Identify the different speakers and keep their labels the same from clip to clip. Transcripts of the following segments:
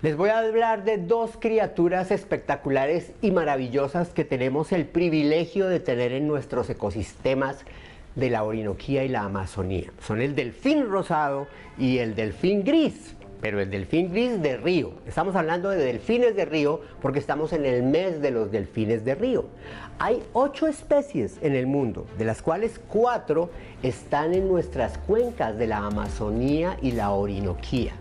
Speaker 1: Les voy a hablar de dos criaturas espectaculares y maravillosas que tenemos el privilegio de tener en nuestros ecosistemas de la Orinoquía y la Amazonía. Son el delfín rosado y el delfín gris, pero el delfín gris de río. Estamos hablando de delfines de río porque estamos en el mes de los delfines de río. Hay 8 especies en el mundo, de las cuales 4 están en nuestras cuencas de la Amazonía y la Orinoquía.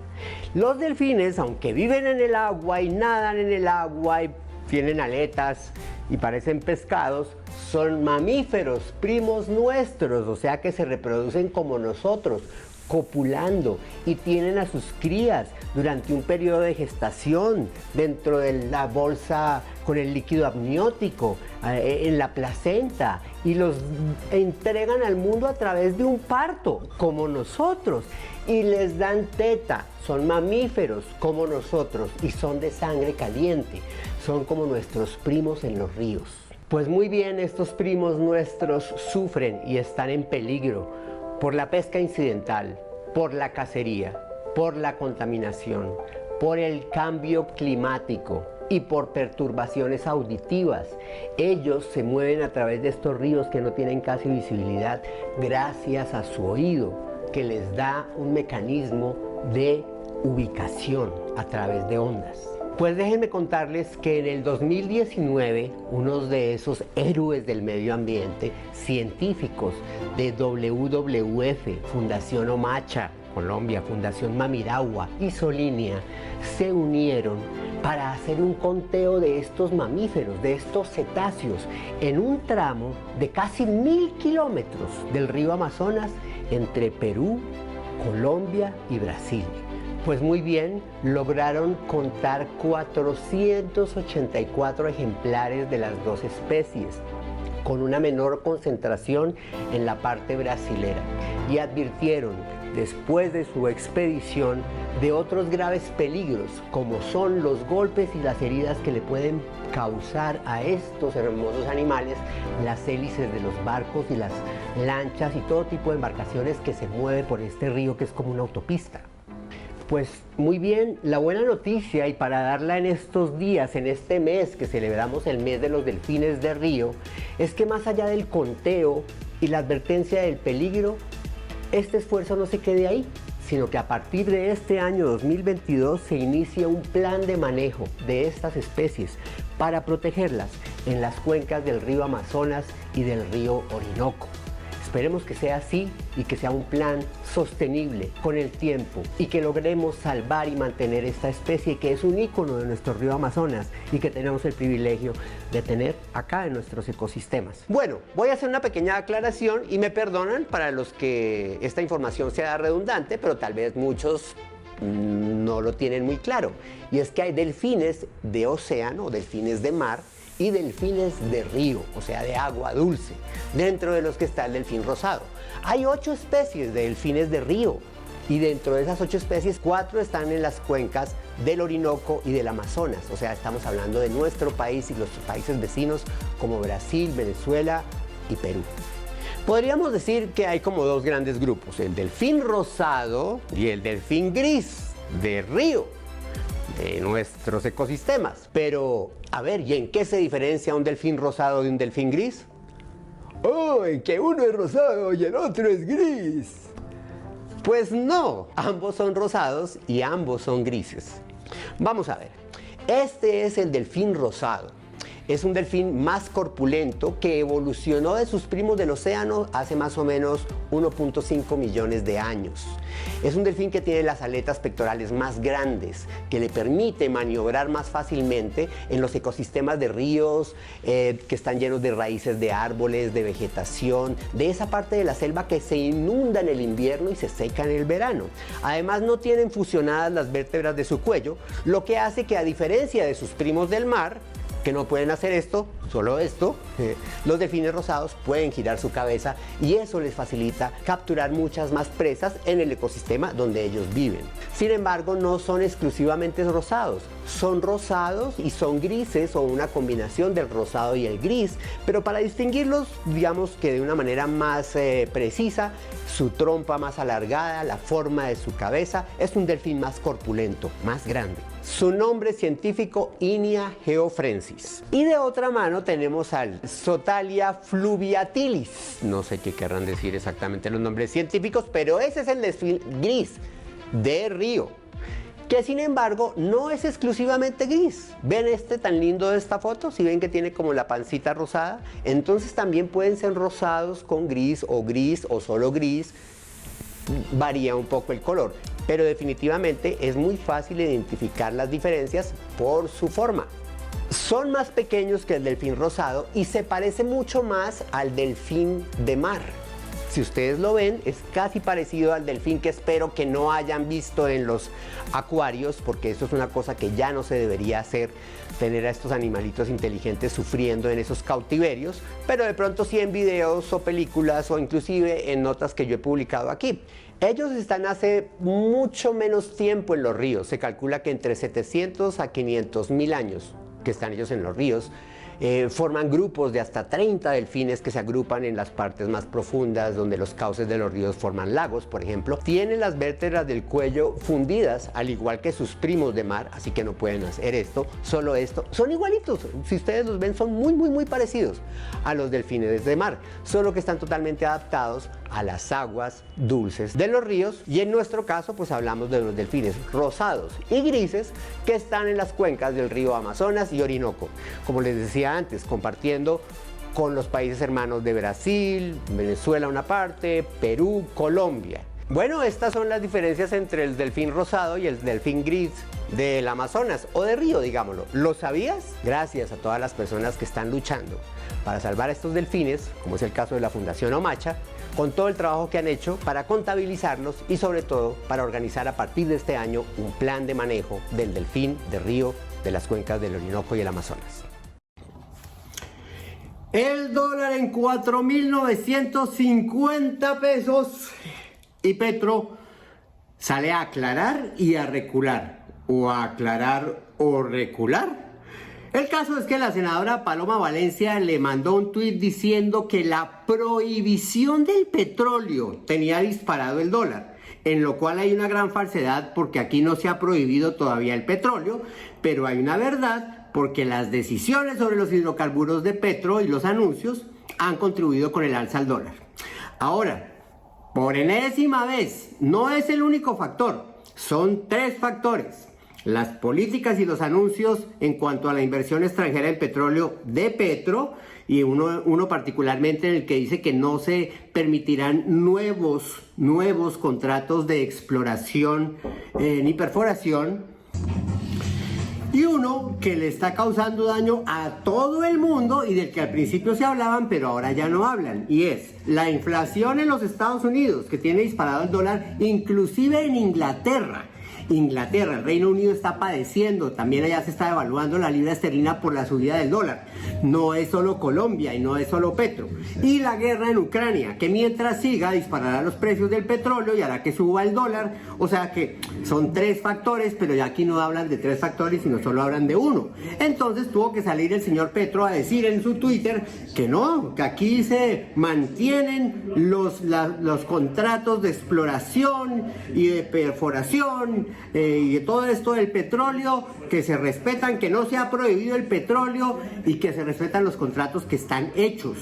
Speaker 1: Los delfines, aunque viven en el agua y nadan en el agua y tienen aletas y parecen pescados, son mamíferos, primos nuestros, o sea que se reproducen como nosotros, copulando, y tienen a sus crías durante un periodo de gestación dentro de la bolsa con el líquido amniótico, en la placenta, y los entregan al mundo a través de un parto, como nosotros, y les dan teta. Son mamíferos como nosotros y son de sangre caliente, son como nuestros primos en los ríos. Pues muy bien, estos primos nuestros sufren y están en peligro por la pesca incidental, por la cacería, por la contaminación, por el cambio climático y por perturbaciones auditivas. Ellos se mueven a través de estos ríos que no tienen casi visibilidad gracias a su oído, que les da un mecanismo de ubicación a través de ondas. Pues déjenme contarles que en el 2019, unos de esos héroes del medio ambiente, científicos de WWF, Fundación Omacha, Colombia, Fundación Mamiragua y Solinia, se unieron para hacer un conteo de estos mamíferos, de estos cetáceos, en un tramo de casi 1000 kilómetros del río Amazonas entre Perú, Colombia y Brasil. Pues muy bien, lograron contar 484 ejemplares de las dos especies, con una menor concentración en la parte brasilera, y advirtieron, después de su expedición, de otros graves peligros, como son los golpes y las heridas que le pueden causar a estos hermosos animales las hélices de los barcos y las lanchas y todo tipo de embarcaciones que se mueven por este río que es como una autopista. Pues muy bien, la buena noticia, y para darla en estos días, en este mes que celebramos el mes de los delfines de río, es que más allá del conteo y la advertencia del peligro, este esfuerzo no se quede ahí, sino que a partir de este año 2022 se inicia un plan de manejo de estas especies para protegerlas en las cuencas del río Amazonas y del río Orinoco. Esperemos que sea así y que sea un plan sostenible con el tiempo y que logremos salvar y mantener esta especie que es un ícono de nuestro río Amazonas y que tenemos el privilegio de tener acá en nuestros ecosistemas. Bueno, voy a hacer una pequeña aclaración y me perdonan para los que esta información sea redundante, pero tal vez muchos no lo tienen muy claro. Y es que hay delfines de océano, delfines de mar, y delfines de río, o sea, de agua dulce, dentro de los que está el delfín rosado. Hay 8 especies de delfines de río, y dentro de esas 8 especies, 4 están en las cuencas del Orinoco y del Amazonas, o sea, estamos hablando de nuestro país y los países vecinos como Brasil, Venezuela y Perú. Podríamos decir que hay como 2 grandes grupos, el delfín rosado y el delfín gris de río, de nuestros ecosistemas. Pero, a ver, ¿y en qué se diferencia un delfín rosado de un delfín gris? ¡Oh, en que uno es rosado y el otro es gris! Pues no, ambos son rosados y ambos son grises. Vamos a ver, este es el delfín rosado. Es un delfín más corpulento que evolucionó de sus primos del océano hace más o menos 1.5 millones de años. Es un delfín que tiene las aletas pectorales más grandes, que le permite maniobrar más fácilmente en los ecosistemas de ríos que están llenos de raíces de árboles, de vegetación, de esa parte de la selva que se inunda en el invierno y se seca en el verano. Además, no tienen fusionadas las vértebras de su cuello, lo que hace que, a diferencia de sus primos del mar, que no pueden hacer esto, solo esto, los delfines rosados pueden girar su cabeza y eso les facilita capturar muchas más presas en el ecosistema donde ellos viven. Sin embargo, no son exclusivamente rosados, son rosados y son grises o una combinación del rosado y el gris, pero para distinguirlos, digamos que de una manera más precisa, su trompa más alargada, la forma de su cabeza, es un delfín más corpulento, más grande. Su nombre científico, Inia geoffrensis. Y de otra mano tenemos al Sotalia fluviatilis. No sé qué querrán decir exactamente los nombres científicos, pero ese es el delfín gris de río, que sin embargo no es exclusivamente gris. ¿Ven tan lindo de esta foto? Si ven que tiene como la pancita rosada, entonces también pueden ser rosados con gris o solo gris, varía un poco el color, pero definitivamente es muy fácil identificar las diferencias por su forma. Son más pequeños que el delfín rosado y se parece mucho más al delfín de mar. Si ustedes lo ven, es casi parecido al delfín que espero que no hayan visto en los acuarios, porque eso es una cosa que ya no se debería hacer, tener a estos animalitos inteligentes sufriendo en esos cautiverios, pero de pronto sí en videos o películas o inclusive en notas que yo he publicado aquí. Ellos están hace mucho menos tiempo en los ríos, se calcula que entre 700 a 500 mil años que están ellos en los ríos. Forman grupos de hasta 30 delfines que se agrupan en las partes más profundas donde los cauces de los ríos forman lagos, por ejemplo. Tienen las vértebras del cuello fundidas, al igual que sus primos de mar, así que no pueden hacer esto, solo esto. Son igualitos, si ustedes los ven son muy parecidos a los delfines de mar, solo que están totalmente adaptados a las aguas dulces de los ríos, y en nuestro caso pues hablamos de los delfines rosados y grises que están en las cuencas del río Amazonas y Orinoco, como les decía antes, compartiendo con los países hermanos de Brasil, Venezuela una parte, Perú, Colombia. Bueno, estas son las diferencias entre el delfín rosado y el delfín gris del Amazonas o de río, digámoslo. ¿Lo sabías? Gracias a todas las personas que están luchando para salvar a estos delfines, como es el caso de la Fundación Omacha, con todo el trabajo que han hecho para contabilizarlos y sobre todo para organizar a partir de este año un plan de manejo del delfín de río de las cuencas del Orinoco y el Amazonas. El dólar en 4.950 pesos y Petro sale a aclarar y a recular, o a aclarar o recular. El caso es que la senadora Paloma Valencia le mandó un tuit diciendo que la prohibición del petróleo tenía disparado el dólar, en lo cual hay una gran falsedad porque aquí no se ha prohibido todavía el petróleo, pero hay una verdad porque las decisiones sobre los hidrocarburos de Petro y los anuncios han contribuido con el alza al dólar. Ahora, por enésima vez, no es el único factor, son tres factores: las políticas y los anuncios en cuanto a la inversión extranjera en petróleo de Petro, y uno particularmente en el que dice que no se permitirán nuevos contratos de exploración ni perforación, y uno que le está causando daño a todo el mundo y del que al principio se hablaban pero ahora ya no hablan, y es la inflación en los Estados Unidos, que tiene disparado el dólar, inclusive en Inglaterra. El Reino Unido está padeciendo, también allá se está devaluando la libra esterlina por la subida del dólar. No es solo Colombia y no es solo Petro. Y la guerra en Ucrania, que mientras siga disparará los precios del petróleo y hará que suba el dólar. O sea que son tres factores, pero ya aquí no hablan de tres factores, sino solo hablan de uno. Entonces tuvo que salir el señor Petro a decir en su Twitter que no, que aquí se mantienen los contratos de exploración y de perforación y de todo esto del petróleo, que se respetan, que no se ha prohibido el petróleo y que se respetan los contratos que están hechos.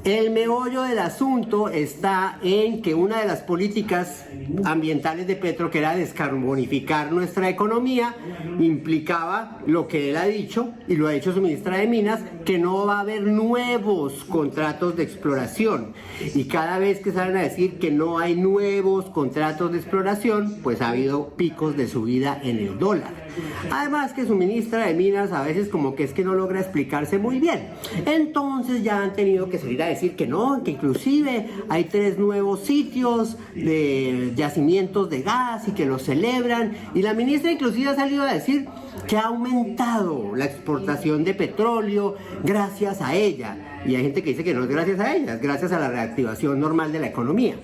Speaker 1: El meollo del asunto está en que una de las políticas ambientales de Petro, que era descarbonificar nuestra economía, implicaba lo que él ha dicho, y lo ha dicho su ministra de Minas, que no va a haber nuevos contratos de exploración. Y cada vez que salen a decir que no hay nuevos contratos de exploración, exportación, pues ha habido picos de subida en el dólar. Además que su ministra de Minas a veces como que es que no logra explicarse muy bien. Entonces ya han tenido que salir a decir que no, que inclusive hay 3 nuevos sitios de yacimientos de gas y que los celebran. Y la ministra inclusive ha salido a decir que ha aumentado la exportación de petróleo gracias a ella. Y hay gente que dice que no es gracias a ella, es gracias a la reactivación normal de la economía.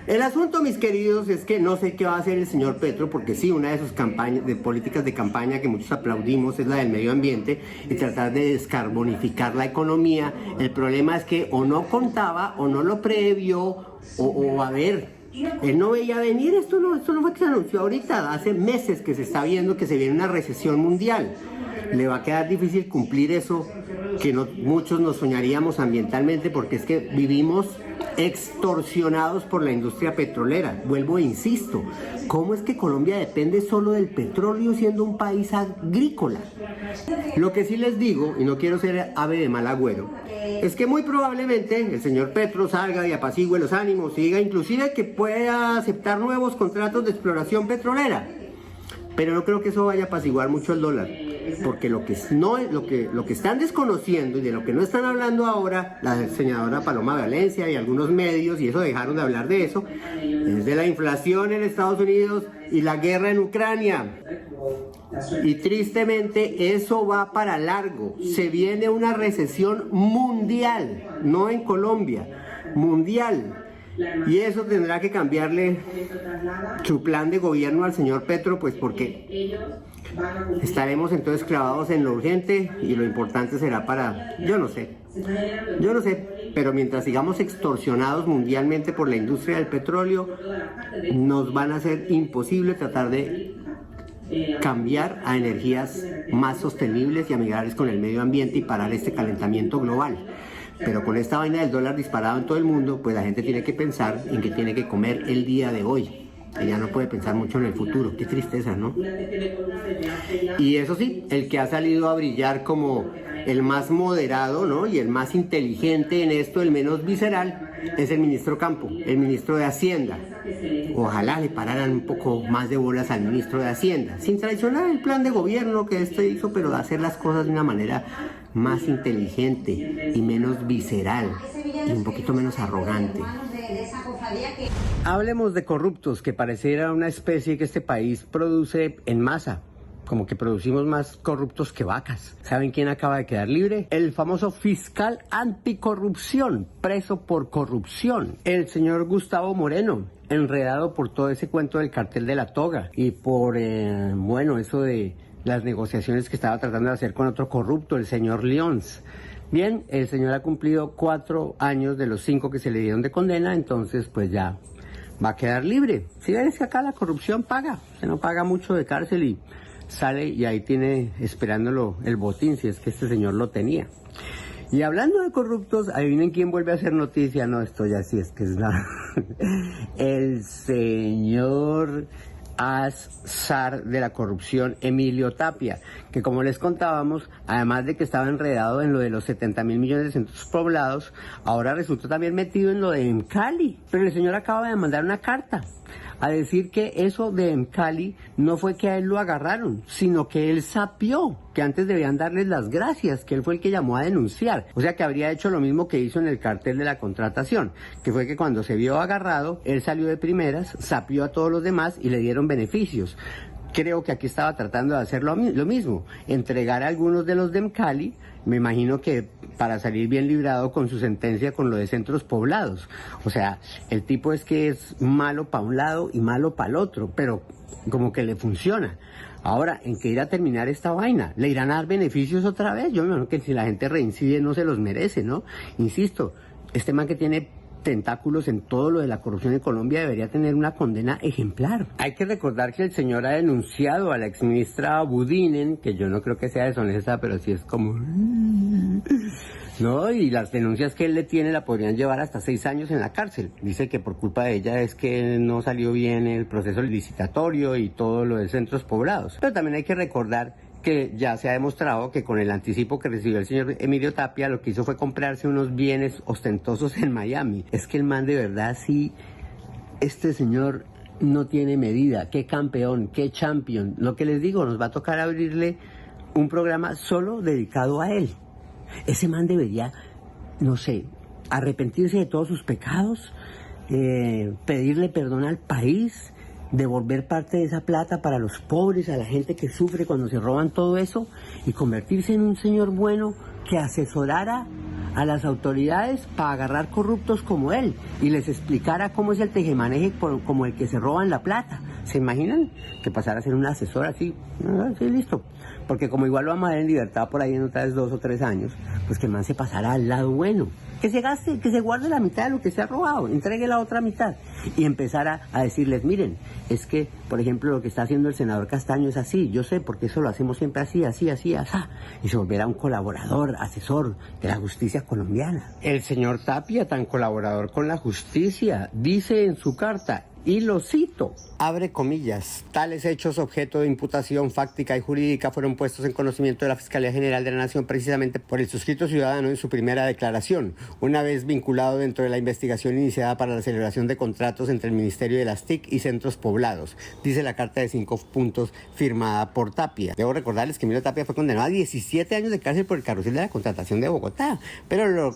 Speaker 1: El asunto, mis queridos, es que no sé qué va a hacer el señor Petro, porque sí, una de sus campañas, de políticas de campaña que muchos aplaudimos es la del medio ambiente y tratar de descarbonificar la economía. El problema es que o no contaba o no lo previó o a ver, él no veía venir. Esto no fue que se anunció ahorita, hace meses que se está viendo que se viene una recesión mundial. Le va a quedar difícil cumplir eso que muchos nos soñaríamos ambientalmente, porque es que vivimos extorsionados por la industria petrolera. Vuelvo e insisto, ¿cómo es que Colombia depende solo del petróleo siendo un país agrícola? Lo que sí les digo, y no quiero ser ave de mal agüero, es que muy probablemente el señor Petro salga y apacigüe los ánimos y diga inclusive que pueda aceptar nuevos contratos de exploración petrolera. Pero no creo que eso vaya a apaciguar mucho el dólar, porque lo que están desconociendo y de lo que no están hablando ahora la senadora Paloma Valencia y algunos medios, y eso dejaron de hablar de eso, es de la inflación en Estados Unidos y la guerra en Ucrania. Y tristemente eso va para largo. Se viene una recesión mundial, no en Colombia, mundial. Y eso tendrá que cambiarle su plan de gobierno al señor Petro, pues porque estaremos entonces clavados en lo urgente y lo importante será para, yo no sé, pero mientras sigamos extorsionados mundialmente por la industria del petróleo, nos van a ser imposible tratar de cambiar a energías más sostenibles y amigables con el medio ambiente y parar este calentamiento global. Pero con esta vaina del dólar disparado en todo el mundo, pues la gente tiene que pensar en qué tiene que comer el día de hoy. Ella no puede pensar mucho en el futuro. Qué tristeza, ¿no? Y eso sí, el que ha salido a brillar como el más moderado, ¿no? Y el más inteligente en esto, el menos visceral, es el ministro Campo, el ministro de Hacienda. Ojalá le pararan un poco más de bolas al ministro de Hacienda, sin traicionar el plan de gobierno que este hizo, pero de hacer las cosas de una manera más inteligente y menos visceral y un poquito menos arrogante. Hablemos de corruptos, que pareciera una especie que este país produce en masa. Como que producimos más corruptos que vacas. ¿Saben quién acaba de quedar libre? El famoso fiscal anticorrupción, preso por corrupción. El señor Gustavo Moreno, enredado por todo ese cuento del cartel de la toga y por, eso de las negociaciones que estaba tratando de hacer con otro corrupto, el señor Lyons. Bien, el señor ha cumplido 4 años de los 5 que se le dieron de condena, entonces pues ya va a quedar libre. Si ven, es que acá la corrupción paga, se no paga mucho de cárcel y sale y ahí tiene esperándolo el botín, si es que este señor lo tenía. Y hablando de corruptos, adivinen quién vuelve a hacer noticia. No, esto ya sí es que es nada. El señor zar de la corrupción, Emilio Tapia, que como les contábamos, además de que estaba enredado en lo de los 70.000 millones de centros poblados, ahora resultó también metido en lo de Emcali. Pero el señor acaba de mandar una carta a decir que eso de Emcali no fue que a él lo agarraron, sino que él sapió, que antes debían darles las gracias, que él fue el que llamó a denunciar. O sea que habría hecho lo mismo que hizo en el cartel de la contratación, que fue que cuando se vio agarrado, él salió de primeras, sapió a todos los demás y le dieron beneficios. Creo que aquí estaba tratando de hacer lo mismo, entregar a algunos de los de Emcali, me imagino que para salir bien librado con su sentencia con lo de centros poblados. O sea, el tipo es que es malo para un lado y malo para el otro, pero como que le funciona. Ahora, ¿en qué irá a terminar esta vaina? ¿Le irán a dar beneficios otra vez? Yo me imagino que si la gente reincide no se los merece, ¿no? Insisto, este man que tiene tentáculos en todo lo de la corrupción en Colombia debería tener una condena ejemplar. Hay que recordar que el señor ha denunciado a la exministra Budinen, que yo no creo que sea deshonesta, pero sí es como... ¿no? Y las denuncias que él le tiene la podrían llevar hasta 6 años en la cárcel. Dice que por culpa de ella es que no salió bien el proceso licitatorio y todo lo de centros poblados. Pero también hay que recordar que ya se ha demostrado que con el anticipo que recibió el señor Emilio Tapia, lo que hizo fue comprarse unos bienes ostentosos en Miami. Es que el man de verdad sí, este señor no tiene medida. Qué campeón, qué champion. Lo que les digo, nos va a tocar abrirle un programa solo dedicado a él. Ese man debería, no sé, arrepentirse de todos sus pecados, pedirle perdón al país, devolver parte de esa plata para los pobres, a la gente que sufre cuando se roban todo eso, y convertirse en un señor bueno que asesorara a las autoridades para agarrar corruptos como él y les explicara cómo es el tejemaneje como el que se roban la plata. ¿Se imaginan? Que pasara a ser un asesor así, sí, listo. Porque como igual lo vamos a ver en libertad por ahí en otras 2 o 3 años, pues que el man se pasará al lado bueno. Que se gaste, que se guarde la mitad de lo que se ha robado, entregue la otra mitad. Y empezar a decirles, miren, es que, por ejemplo, lo que está haciendo el senador Castaño es así, yo sé, porque eso lo hacemos siempre así, así, así, así. Y se volverá un colaborador, asesor de la justicia colombiana. El señor Tapia, tan colaborador con la justicia, dice en su carta, y lo cito, abre comillas, tales hechos objeto de imputación fáctica y jurídica fueron puestos en conocimiento de la Fiscalía General de la Nación precisamente por el suscrito ciudadano en su primera declaración, una vez vinculado dentro de la investigación iniciada para la celebración de contratos entre el Ministerio de las TIC y centros poblados, dice la carta de 5 puntos firmada por Tapia. Debo recordarles que Emilio Tapia fue condenado a 17 años de cárcel por el carrusel de la contratación de Bogotá, pero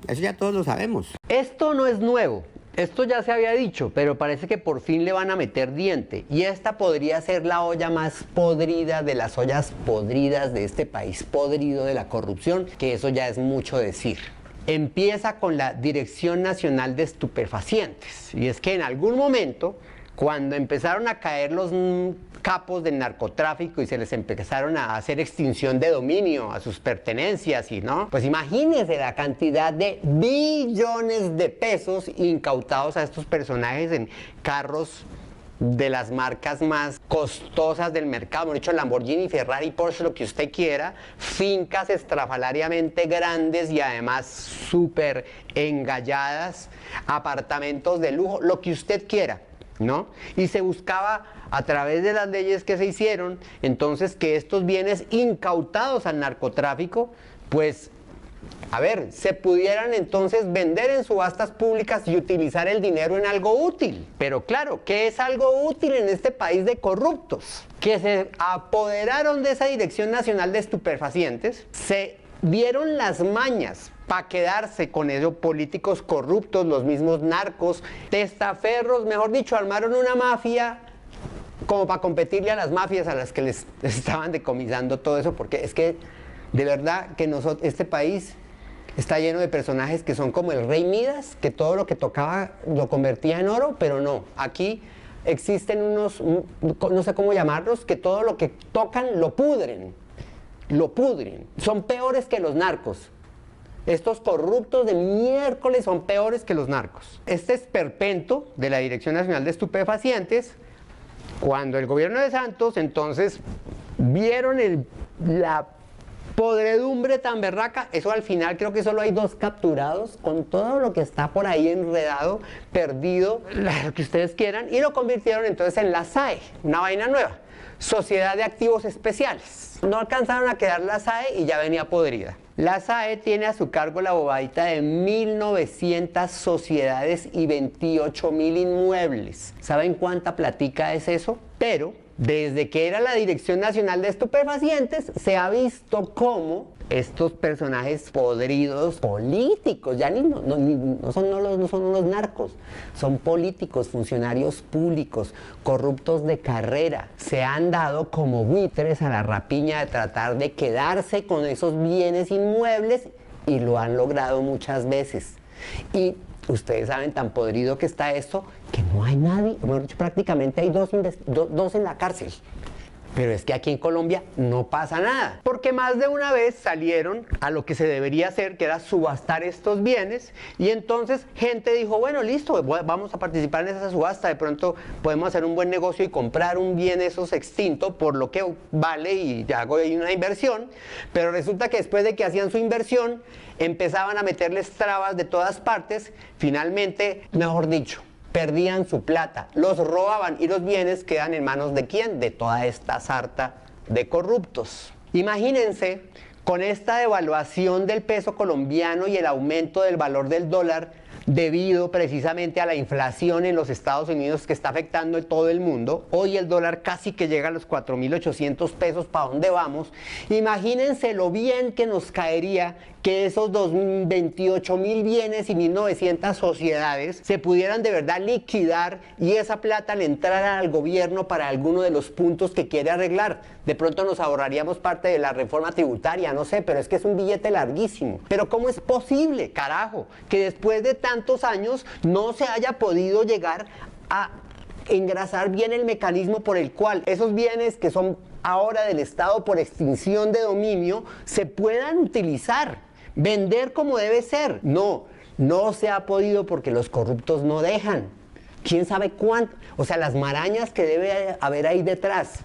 Speaker 1: eso ya todos lo sabemos. Esto no es nuevo. Esto ya se había dicho, pero parece que por fin le van a meter diente. Y esta podría ser la olla más podrida de las ollas podridas de este país podrido de la corrupción, que eso ya es mucho decir. Empieza con la Dirección Nacional de Estupefacientes. Y es que en algún momento, cuando empezaron a caer los capos del narcotráfico y se les empezaron a hacer extinción de dominio a sus pertenencias y no, pues imagínense la cantidad de billones de pesos incautados a estos personajes en carros de las marcas más costosas del mercado, hemos dicho Lamborghini, Ferrari, Porsche, lo que usted quiera, fincas estrafalariamente grandes y además súper engalladas, apartamentos de lujo, lo que usted quiera, ¿no? Y se buscaba a través de las leyes que se hicieron, entonces que estos bienes incautados al narcotráfico, pues, a ver, se pudieran entonces vender en subastas públicas y utilizar el dinero en algo útil. Pero claro, ¿qué es algo útil en este país de corruptos? Que se apoderaron de esa Dirección Nacional de Estupefacientes, se dieron las mañas para quedarse con ellos políticos corruptos, los mismos narcos, testaferros, mejor dicho, armaron una mafia como para competirle a las mafias a las que les estaban decomisando todo eso, porque es que de verdad que este país está lleno de personajes que son como el rey Midas, que todo lo que tocaba lo convertía en oro, pero no, aquí existen unos, no sé cómo llamarlos, que todo lo que tocan lo pudren, son peores que los narcos. Estos corruptos de miércoles son peores que los narcos. Este esperpento de la Dirección Nacional de Estupefacientes, cuando el gobierno de Santos, entonces, vieron la podredumbre tan berraca, eso al final creo que solo hay 2 capturados, con todo lo que está por ahí enredado, perdido, lo que ustedes quieran, y lo convirtieron entonces en la SAE, una vaina nueva, Sociedad de Activos Especiales. No alcanzaron a quedar la SAE y ya venía podrida. La SAE tiene a su cargo la bobadita de 1.900 sociedades y 28.000 inmuebles. ¿Saben cuánta platica es eso? Pero desde que era la Dirección Nacional de Estupefacientes se ha visto cómo estos personajes podridos políticos, ya no son unos narcos, son políticos, funcionarios públicos, corruptos de carrera, se han dado como buitres a la rapiña de tratar de quedarse con esos bienes inmuebles y lo han logrado muchas veces. Y ustedes saben tan podrido que está esto que no hay nadie, mejor dicho, prácticamente hay dos en la cárcel. Pero es que aquí en Colombia no pasa nada, porque más de una vez salieron a lo que se debería hacer, que era subastar estos bienes, y entonces gente dijo, bueno, listo, vamos a participar en esa subasta, de pronto podemos hacer un buen negocio y comprar un bien esos extinto por lo que vale y ya hago ahí una inversión, pero resulta que después de que hacían su inversión, empezaban a meterles trabas de todas partes, finalmente, mejor dicho, perdían su plata, los robaban y los bienes quedan en manos ¿de quién? De toda esta sarta de corruptos. Imagínense, con esta devaluación del peso colombiano y el aumento del valor del dólar, debido precisamente a la inflación en los Estados Unidos que está afectando a todo el mundo. Hoy el dólar casi que llega a los 4.800 pesos. ¿Para dónde vamos? Imagínense lo bien que nos caería que esos 28.000 bienes y 1.900 sociedades se pudieran de verdad liquidar y esa plata le entrara al gobierno para alguno de los puntos que quiere arreglar. De pronto nos ahorraríamos parte de la reforma tributaria, no sé, pero es que es un billete larguísimo. Pero ¿cómo es posible, carajo, que después de tantos años no se haya podido llegar a engrasar bien el mecanismo por el cual esos bienes que son ahora del Estado por extinción de dominio se puedan utilizar, vender como debe ser? No se ha podido porque los corruptos no dejan. ¿Quién sabe cuánto? O sea, las marañas que debe haber ahí detrás.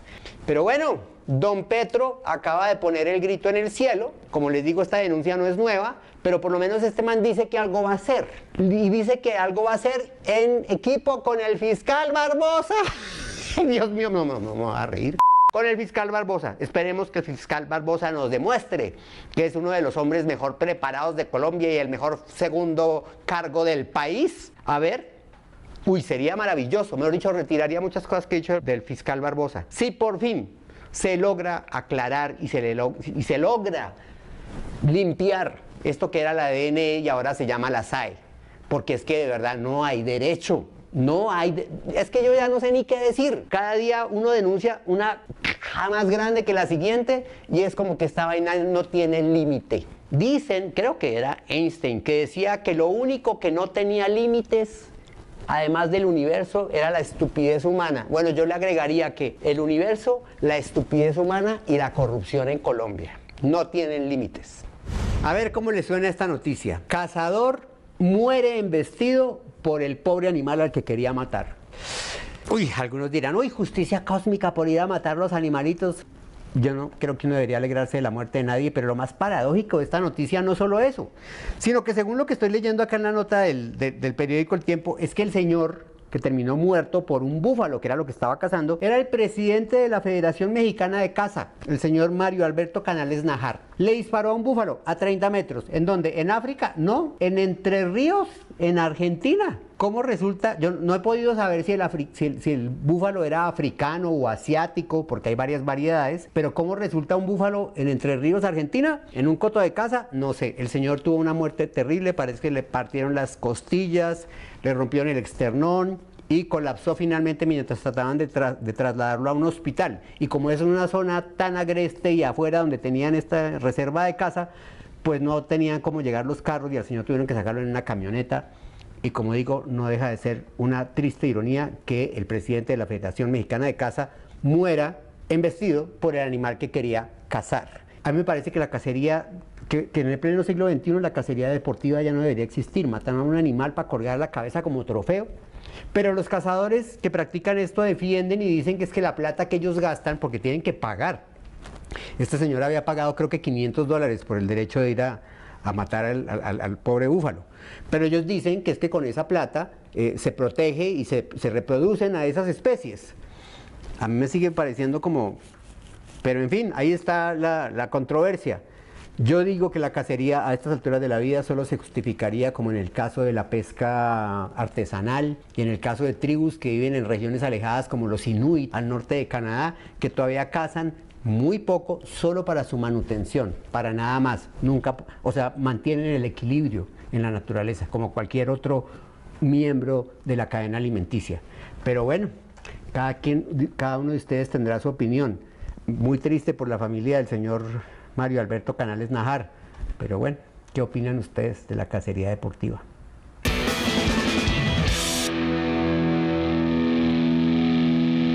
Speaker 1: Pero bueno, don Petro acaba de poner el grito en el cielo. Como les digo, esta denuncia no es nueva, pero por lo menos este man dice que algo va a hacer. Y dice que algo va a hacer en equipo con el fiscal Barbosa. Dios mío, no me voy a reír. Con el fiscal Barbosa. Esperemos que el fiscal Barbosa nos demuestre que es uno de los hombres mejor preparados de Colombia y el mejor segundo cargo del país. A ver. Uy, sería maravilloso. Mejor dicho, retiraría muchas cosas que he dicho del fiscal Barbosa. Si por fin se logra aclarar y se logra limpiar esto que era la DNE y ahora se llama la SAE. Porque es que de verdad no hay derecho. Es que yo ya no sé ni qué decir. Cada día uno denuncia una caja más grande que la siguiente y es como que esta vaina no tiene límite. Dicen, creo que era Einstein, que decía que lo único que no tenía límites, además del universo, era la estupidez humana. Bueno, yo le agregaría que el universo, la estupidez humana y la corrupción en Colombia no tienen límites. A ver cómo le suena esta noticia. Cazador muere embestido por el pobre animal al que quería matar. Uy, algunos dirán, uy, justicia cósmica por ir a matar los animalitos. Yo no creo que uno debería alegrarse de la muerte de nadie, pero lo más paradójico de esta noticia no solo eso, sino que según lo que estoy leyendo acá en la nota del periódico El Tiempo, es que el señor que terminó muerto por un búfalo, que era lo que estaba cazando, era el presidente de la Federación Mexicana de Caza, el señor Mario Alberto Canales Najar. Le disparó a un búfalo a 30 metros. ¿En dónde? ¿En África? No, en Entre Ríos, en Argentina. ¿Cómo resulta? Yo no he podido saber si el búfalo era africano o asiático, porque hay varias variedades, pero ¿cómo resulta un búfalo en Entre Ríos, Argentina? ¿En un coto de caza? No sé. El señor tuvo una muerte terrible, parece que le partieron las costillas, le rompieron el esternón y colapsó finalmente mientras trataban de trasladarlo a un hospital. Y como es en una zona tan agreste y afuera donde tenían esta reserva de caza, pues no tenían cómo llegar los carros y al señor tuvieron que sacarlo en una camioneta. Y como digo, no deja de ser una triste ironía que el presidente de la Federación Mexicana de Caza muera embestido por el animal que quería cazar. A mí me parece que la cacería, que en el pleno siglo XXI la cacería deportiva ya no debería existir. Matan a un animal para colgar la cabeza como trofeo. Pero los cazadores que practican esto defienden y dicen que es que la plata que ellos gastan, porque tienen que pagar. Este señor había pagado creo que $500 por el derecho de ir a matar al pobre búfalo. Pero ellos dicen que es que con esa plata se protege y se reproducen a esas especies. A mí me sigue pareciendo como... Pero en fin, ahí está la controversia. Yo digo que la cacería a estas alturas de la vida solo se justificaría como en el caso de la pesca artesanal y en el caso de tribus que viven en regiones alejadas como los Inuit al norte de Canadá, que todavía cazan muy poco solo para su manutención, para nada más, nunca, o sea, mantienen el equilibrio en la naturaleza como cualquier otro miembro de la cadena alimenticia. Pero bueno, cada uno de ustedes tendrá su opinión. Muy triste por la familia del señor Mario Alberto Canales Najar, pero bueno, ¿qué opinan ustedes de la cacería deportiva?